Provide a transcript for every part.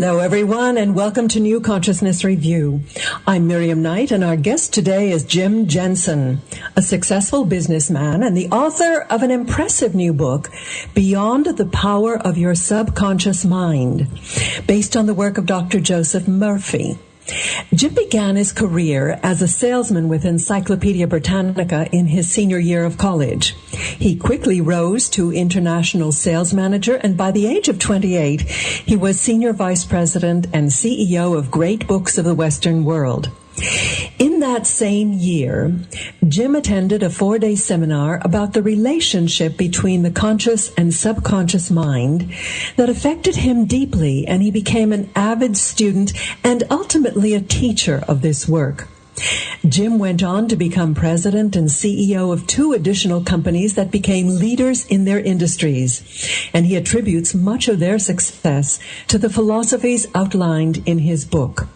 Hello, everyone, and welcome to New Consciousness Review. I'm Miriam Knight, and our guest today is Jim Jensen, a successful businessman and the author of an impressive new book, Beyond the Power of Your Subconscious Mind, based on the work of Dr. Joseph Murphy. Jim began his career as a salesman with Encyclopedia Britannica in his senior year of college. He quickly rose to international sales manager, and by the age of 28, he was senior vice president and CEO of Great Books of the Western World. In that same year, Jim attended a 4-day seminar about the relationship between the conscious and subconscious mind that affected him deeply, and he became an avid student and ultimately a teacher of this work. Jim went on to become president and CEO of 2 additional companies that became leaders in their industries, and he attributes much of their success to the philosophies outlined in his book.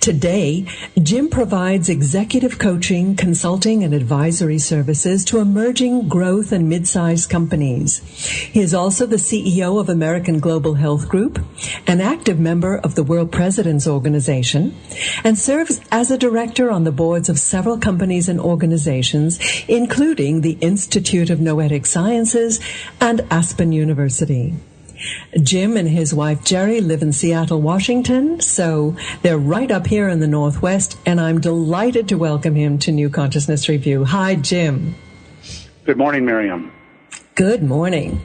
Today, Jim provides executive coaching, consulting, and advisory services to emerging growth and mid-sized companies. He is also the CEO of American Global Health Group, an active member of the World Presidents Organization, and serves as a director on the boards of several companies and organizations, including the Institute of Noetic Sciences and Aspen University. Jim and his wife Jerry live in Seattle, Washington, so they're right up here in the Northwest, and I'm delighted to welcome him to New Consciousness Review. Hi, Jim. Good morning, Miriam. Good morning.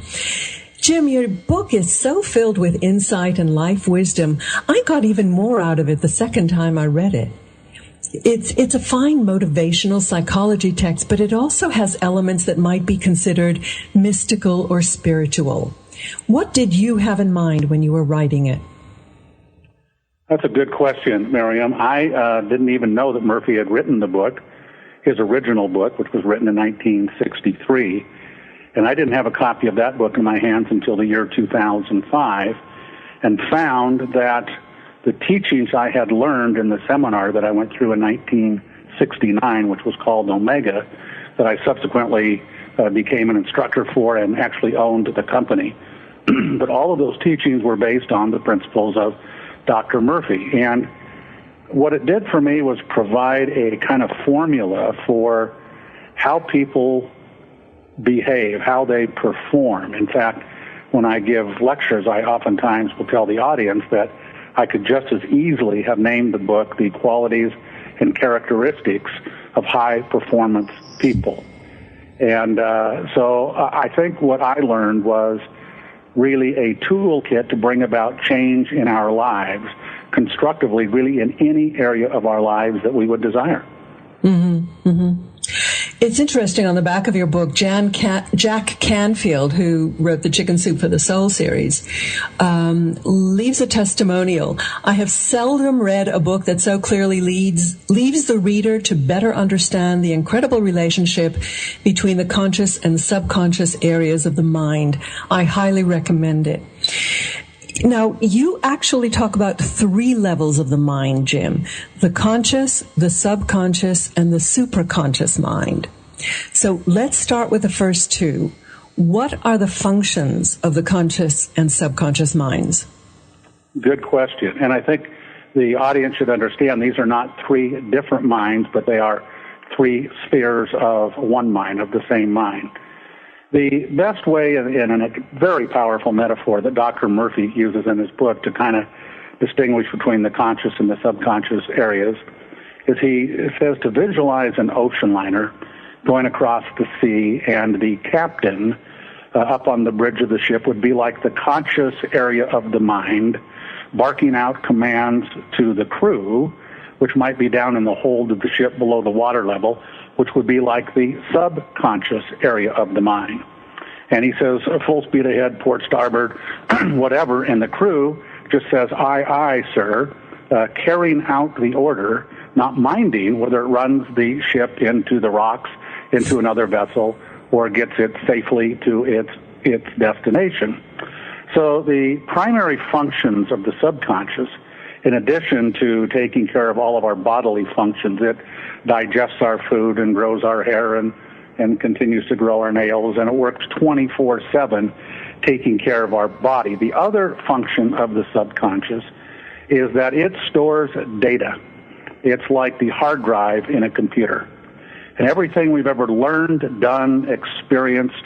Jim, your book is so filled with insight and life wisdom. I got even more out of it the second time I read it. It's a fine motivational psychology text, but it also has elements that might be considered mystical or spiritual. What did you have in mind when you were writing it? That's a good question, Miriam. I didn't even know that Murphy had written the book, his original book, which was written in 1963. And I didn't have a copy of that book in my hands until the year 2005, and found that the teachings I had learned in the seminar that I went through in 1969, which was called Omega, that I subsequently became an instructor for and actually owned the company. But all of those teachings were based on the principles of Dr. Murphy. And what it did for me was provide a kind of formula for how people behave, how they perform. In fact, when I give lectures, I oftentimes will tell the audience that I could just as easily have named the book The Qualities and Characteristics of High Performance People. And so I think what I learned was really a toolkit to bring about change in our lives, constructively, really in any area of our lives that we would desire. Mm-hmm, mm-hmm. It's interesting, on the back of your book, Jack Canfield, who wrote the Chicken Soup for the Soul series, leaves a testimonial. I have seldom read a book that so clearly leaves the reader to better understand the incredible relationship between the conscious and subconscious areas of the mind. I highly recommend it. Now, you actually talk about 3 levels of the mind, Jim: the conscious, the subconscious, and the supraconscious mind. So let's start with the first 2. What are the functions of the conscious and subconscious minds? Good question. And I think the audience should understand these are not 3 different minds, but they are 3 spheres of one mind, of the same mind. The best way, in a very powerful metaphor that Dr. Murphy uses in his book to kind of distinguish between the conscious and the subconscious areas, is he says to visualize an ocean liner going across the sea, and the captain up on the bridge of the ship would be like the conscious area of the mind, barking out commands to the crew, which might be down in the hold of the ship below the water level, which would be like the subconscious area of the mind. And he says, full speed ahead, port starboard, whatever, and the crew just says, aye, aye, sir, carrying out the order, not minding whether it runs the ship into the rocks, into another vessel, or gets it safely to its destination. So the primary functions of the subconscious, in addition to taking care of all of our bodily functions, it digests our food and grows our hair and continues to grow our nails, and it works 24/7 taking care of our body. The other function of the subconscious is that it stores data. It's like the hard drive in a computer. And everything we've ever learned, done, experienced,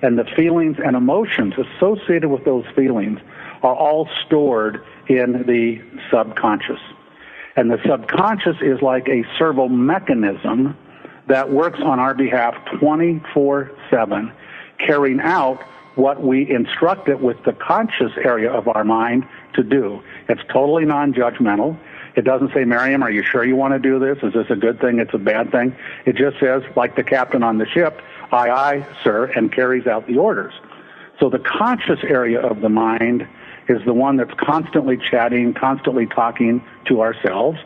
and the feelings and emotions associated with those feelings are all stored in the subconscious. And the subconscious is like a servo mechanism that works on our behalf 24/7, carrying out what we instruct it with the conscious area of our mind to do. It's totally non-judgmental. It doesn't say, Miriam, are you sure you want to do this? Is this a good thing? It's a bad thing? It just says, like the captain on the ship, aye, aye, sir, and carries out the orders. So the conscious area of the mind is the one that's constantly chatting, constantly talking to ourselves.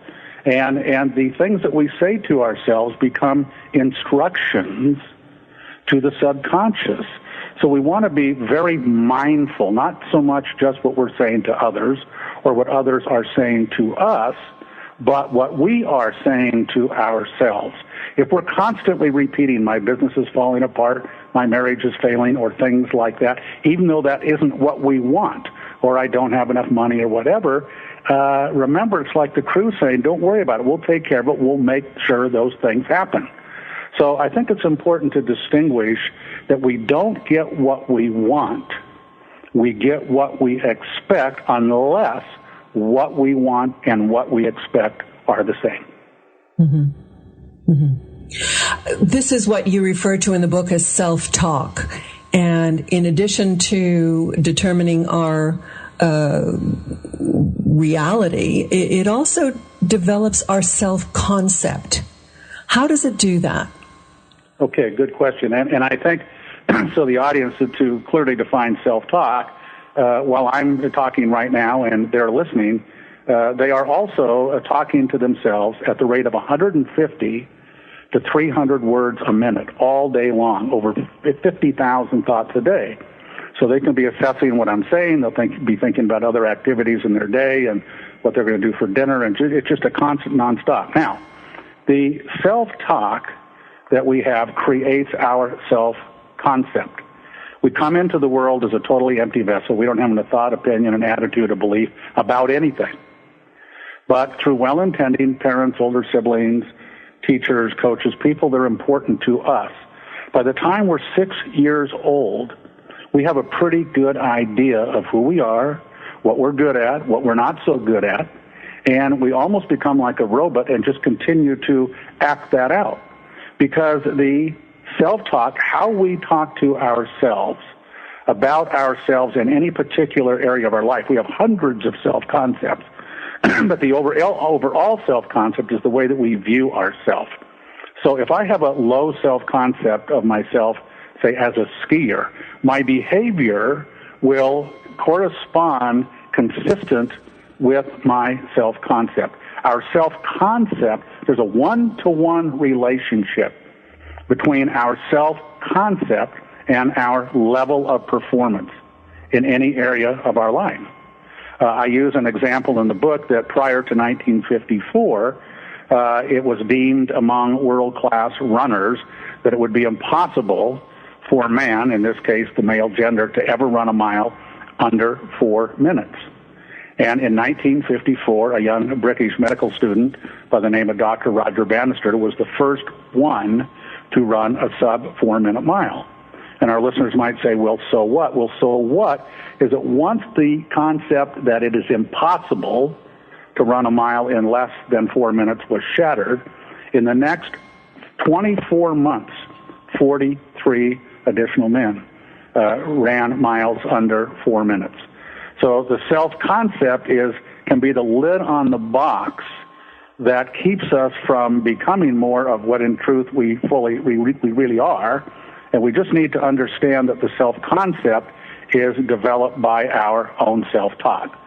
And the things that we say to ourselves become instructions to the subconscious. So we want to be very mindful, not so much just what we're saying to others or what others are saying to us, but what we are saying to ourselves. If we're constantly repeating, my business is falling apart, my marriage is failing, or things like that, even though that isn't what we want, or I don't have enough money or whatever, remember, it's like the crew saying, don't worry about it, we'll take care of it, we'll make sure those things happen. So I think it's important to distinguish that we don't get what we want, we get what we expect, unless what we want and what we expect are the same. Mm-hmm. Mm-hmm. This is what you refer to in the book as self-talk. And in addition to determining our reality, it also develops our self-concept. How does it do that? Okay, good question. And I think, so the audience, to clearly define self-talk, while I'm talking right now and they're listening, they are also talking to themselves at the rate of 150 to 300 words a minute all day long, over 50,000 thoughts a day. So they can be assessing what I'm saying. They'll be thinking about other activities in their day and what they're going to do for dinner, and it's just a constant nonstop. Now, the self-talk that we have creates our self-concept. We come into the world as a totally empty vessel. We don't have a thought, opinion, an attitude, or belief about anything. But through well-intending parents, older siblings, teachers, coaches, people that are important to us, by the time we're 6 years old, we have a pretty good idea of who we are, what we're good at, what we're not so good at, and we almost become like a robot and just continue to act that out. Because the self-talk, how we talk to ourselves, about ourselves in any particular area of our life, we have hundreds of self-concepts, but the overall self-concept is the way that we view ourselves. So if I have a low self-concept of myself, say as a skier, my behavior will correspond consistent with my self-concept. Our self-concept, there's a one-to-one relationship between our self-concept and our level of performance in any area of our life. I use an example in the book that prior to 1954, it was deemed among world-class runners that it would be impossible for a man, in this case the male gender, to ever run a mile under 4 minutes. And in 1954, a young British medical student by the name of Dr. Roger Bannister was the first one to run a sub-4-minute mile. And our listeners might say, well, so what? Well, so what is that once the concept that it is impossible to run a mile in less than 4 minutes was shattered, in the next 24 months, 43 additional men ran miles under 4 minutes. So the self-concept can be the lid on the box that keeps us from becoming more of what in truth we really are. And we just need to understand that the self-concept is developed by our own self-talk.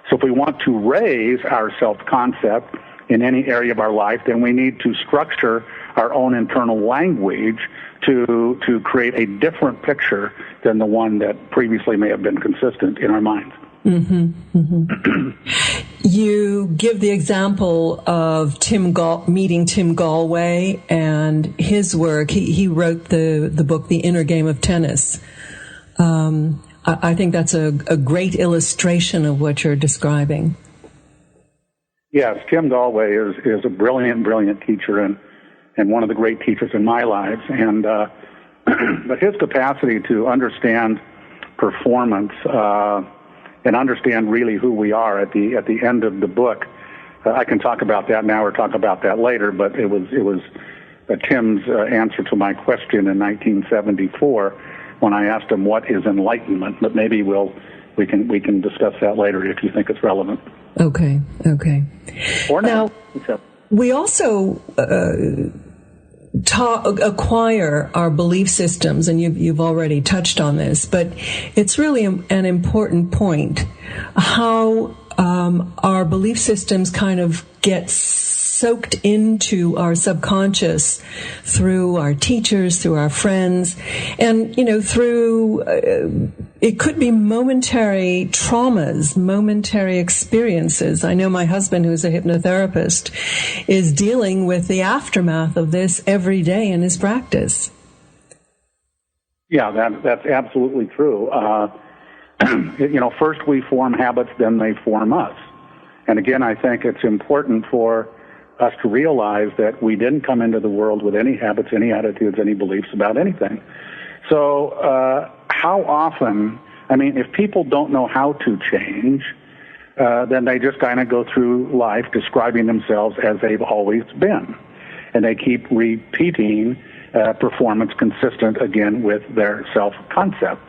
So if we want to raise our self-concept in any area of our life, then we need to structure our own internal language to create a different picture than the one that previously may have been consistent in our minds. Mm-hmm, mm-hmm. You give the example of meeting Tim Galway and his work. He wrote the book, The Inner Game of Tennis. I think that's a great illustration of what you're describing. Yes, Tim Galway is a brilliant, brilliant teacher and one of the great teachers in my lives. And but his capacity to understand performance and understand really who we are at the end of the book, I can talk about that now or talk about that later. But it was Tim's answer to my question in 1974 when I asked him what is enlightenment. But maybe we can discuss that later if you think it's relevant. Okay. Or now, we also acquire our belief systems, and you've already touched on this, but it's really an important point how our belief systems kind of get soaked into our subconscious through our teachers, through our friends, and, through, it could be momentary traumas, momentary experiences. I know my husband, who's a hypnotherapist, is dealing with the aftermath of this every day in his practice. Yeah, that's absolutely true. First we form habits, then they form us. And again, I think it's important for us to realize that we didn't come into the world with any habits, any attitudes, any beliefs about anything. So how often, if people don't know how to change, then they just kind of go through life describing themselves as they've always been. And they keep repeating performance consistent, again, with their self-concept.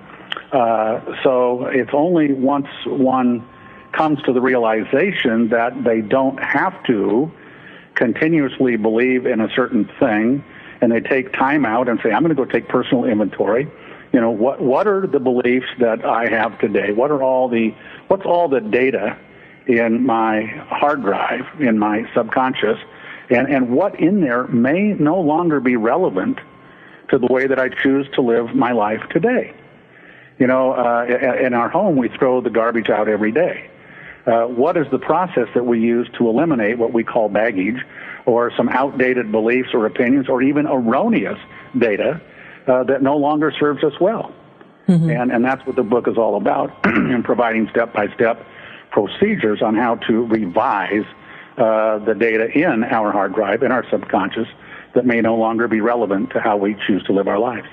So it's only once one comes to the realization that they don't have to continuously believe in a certain thing, and they take time out and say, I'm going to go take personal inventory. What are the beliefs that I have today? What's all the data in my hard drive, in my subconscious, and what in there may no longer be relevant to the way that I choose to live my life today. In our home, we throw the garbage out every day. What is the process that we use to eliminate what we call baggage or some outdated beliefs or opinions or even erroneous data that no longer serves us well? Mm-hmm. And that's what the book is all about, in providing step-by-step procedures on how to revise the data in our hard drive, in our subconscious, that may no longer be relevant to how we choose to live our lives.